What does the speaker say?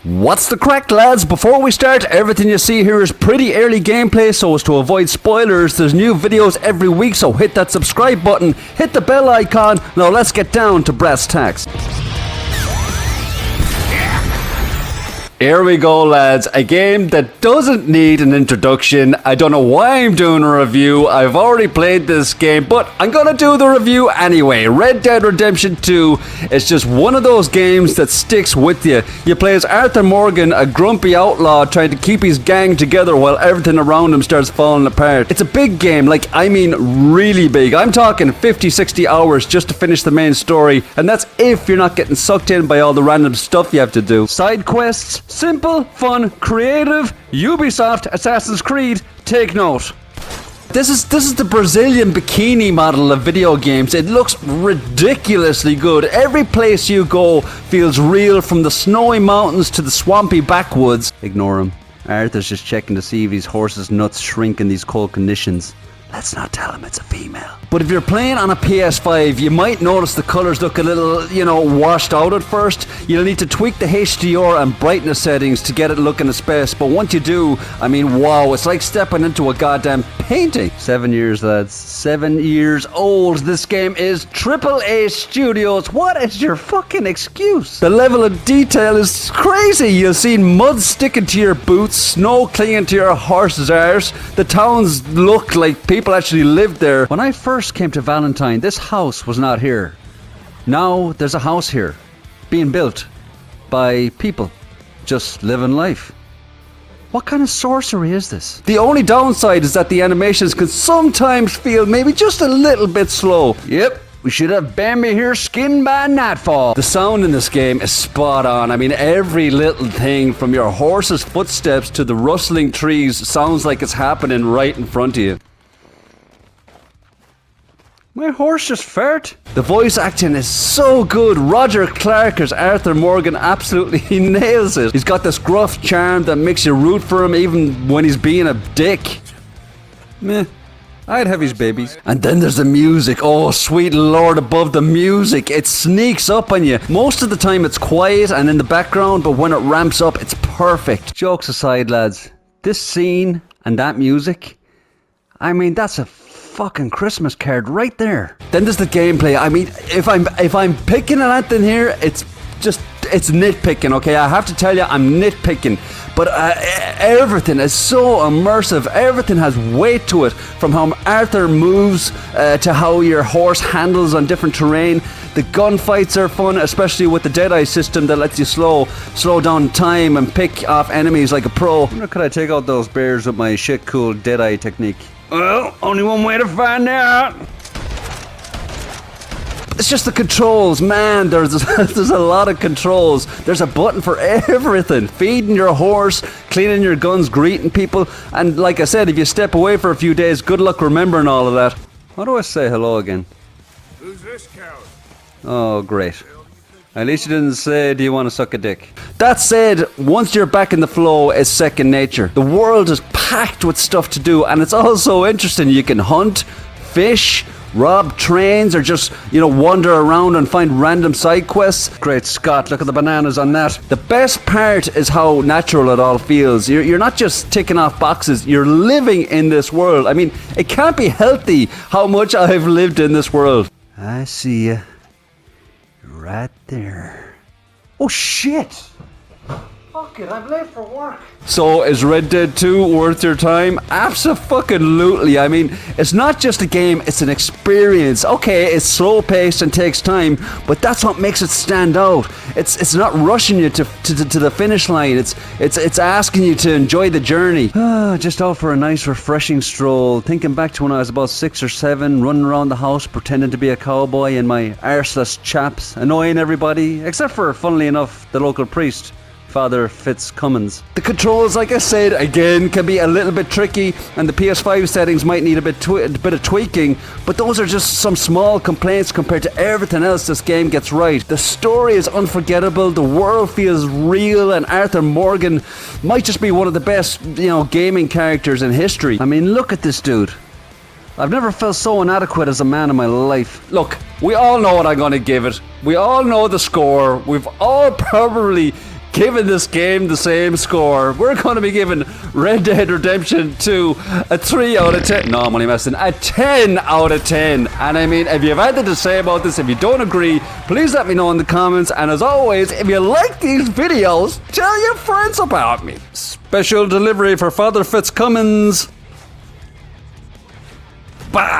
What's the crack, lads? Before we start, everything you see here is pretty early gameplay, so as to avoid spoilers, there's new videos every week, so hit that subscribe button, hit the bell icon. Now let's get down to brass tacks. Here we go, lads. A game that doesn't need an introduction. I don't know why I'm doing a review. I've already played this game, but I'm gonna do the review anyway. Red Dead Redemption 2 is just one of those games that sticks with you. You play as Arthur Morgan, a grumpy outlaw trying to keep his gang together while everything around him starts falling apart. It's a big game, I mean really big. I'm talking 50, 60 hours just to finish the main story, and that's if you're not getting sucked in by all the random stuff you have to do. Side quests, simple, fun, creative, Ubisoft, Assassin's Creed, take note. This is the Brazilian bikini model of video games. It looks ridiculously good. Every place you go feels real, from the snowy mountains to the swampy backwoods. Ignore him. Arthur's just checking to see if his horse's nuts shrink in these cold conditions. Let's not tell him it's a female. But if you're playing on a PS5, you might notice the colors look a little, washed out at first. You'll need to tweak the HDR and brightness settings to get it looking its best. But once you do, I mean, wow, it's like stepping into a goddamn painting. 7 years, lads. 7 years old. This game is AAA Studios. What is your fucking excuse? The level of detail is crazy. You'll see mud sticking to your boots, snow clinging to your horse's arse. The towns look like people actually lived there. When I first came to Valentine, this house was not here. Now there's a house here, being built by people just living life. What kind of sorcery is this? The only downside is that the animations can sometimes feel maybe just a little bit slow. Yep. We should have Bambi here skinned by nightfall. The sound in this game is spot on. I mean, every little thing from your horse's footsteps to the rustling trees sounds like it's happening right in front of you. My horse just fart. The voice acting is so good. Roger Clark as Arthur Morgan absolutely nails it. He's got this gruff charm that makes you root for him even when he's being a dick. Meh. I'd have his babies. And then there's the music. Oh, sweet lord above, the music. It sneaks up on you. Most of the time it's quiet and in the background, but when it ramps up, it's perfect. Jokes aside, lads, this scene and that music, I mean, that's a fucking Christmas card right there. Then there's the gameplay. I mean, if I'm picking at anything here, it's nitpicking, okay? I have to tell you, I'm nitpicking. But everything is so immersive. Everything has weight to it, from how Arthur moves to how your horse handles on different terrain. The gunfights are fun, especially with the Deadeye system that lets you slow down time and pick off enemies like a pro. I wonder, could I take out those bears with my shit cool Deadeye technique? Well, only one way to find out. It's just the controls, man. There's a lot of controls. There's a button for everything. Feeding your horse, cleaning your guns, greeting people. And like I said, if you step away for a few days, good luck remembering all of that. How do I say hello again? Who's this coward? Oh, great. At least you didn't say, do you want to suck a dick? That said, once you're back in the flow, it's second nature. The world is packed with stuff to do, and it's all so interesting. You can hunt, fish, rob trains, or just, wander around and find random side quests. Great Scott, look at the bananas on that. The best part is how natural it all feels. You're not just ticking off boxes, you're living in this world. I mean, it can't be healthy how much I've lived in this world. I see ya. Right there. Oh shit! Fuck it, I'm late for work. So, is Red Dead 2 worth your time? Abso-fucking-lutely. I mean, it's not just a game, it's an experience. Okay, it's slow-paced and takes time, but that's what makes it stand out. It's not rushing you to the finish line. It's asking you to enjoy the journey. Just out for a nice, refreshing stroll. Thinking back to when I was about 6 or 7, running around the house pretending to be a cowboy in my arseless chaps, annoying everybody, except for, funnily enough, the local priest. Father Fitzcummins. The controls, like I said, again, can be a little bit tricky, and the PS5 settings might need a bit of tweaking, but those are just some small complaints compared to everything else this game gets right. The story is unforgettable, the world feels real, and Arthur Morgan might just be one of the best, gaming characters in history. I mean, look at this dude. I've never felt so inadequate as a man in my life. Look, we all know what I'm gonna give it. We all know the score. We've all probably giving this game the same score. We're going to be giving Red Dead Redemption 2 a 3 out of 10. No, I'm only messing. A 10 out of 10. And I mean, if you have anything to say about this, if you don't agree, please let me know in the comments. And as always, if you like these videos, tell your friends about me. Special delivery for Father Fitzcummins. Bye.